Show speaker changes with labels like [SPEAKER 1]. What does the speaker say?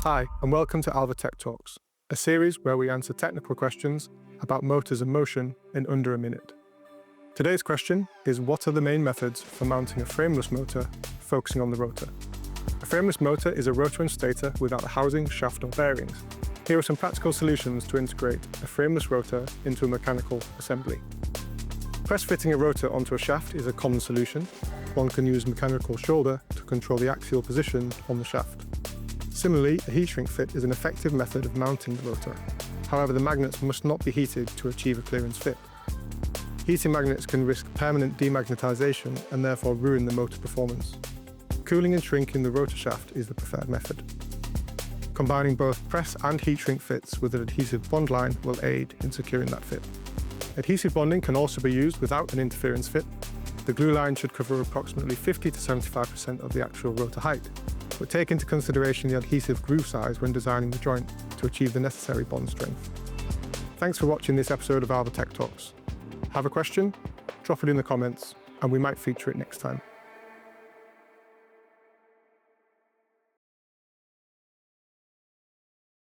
[SPEAKER 1] Hi, and welcome to Alva Tech Talks, a series where we answer technical questions about motors and motion in under a minute. Today's question is, what are the main methods for mounting a frameless motor focusing on the rotor? A frameless motor is a rotor and stator without a housing, shaft or bearings. Here are some practical solutions to integrate a frameless rotor into a mechanical assembly. Press fitting a rotor onto a shaft is a common solution. One can use a mechanical shoulder to control the axial position on the shaft. Similarly, a heat shrink fit is an effective method of mounting the rotor. However, the magnets must not be heated to achieve a clearance fit. Heating magnets can risk permanent demagnetization and therefore ruin the motor performance. Cooling and shrinking the rotor shaft is the preferred method. Combining both press and heat shrink fits with an adhesive bond line will aid in securing that fit. Adhesive bonding can also be used without an interference fit. The glue line should cover approximately 50 to 75% of the actual rotor height, but take into consideration the adhesive groove size when designing the joint to achieve the necessary bond strength. Thanks for watching this episode of Alva Tech Talks. Have a question? Drop it in the comments and we might feature it next time.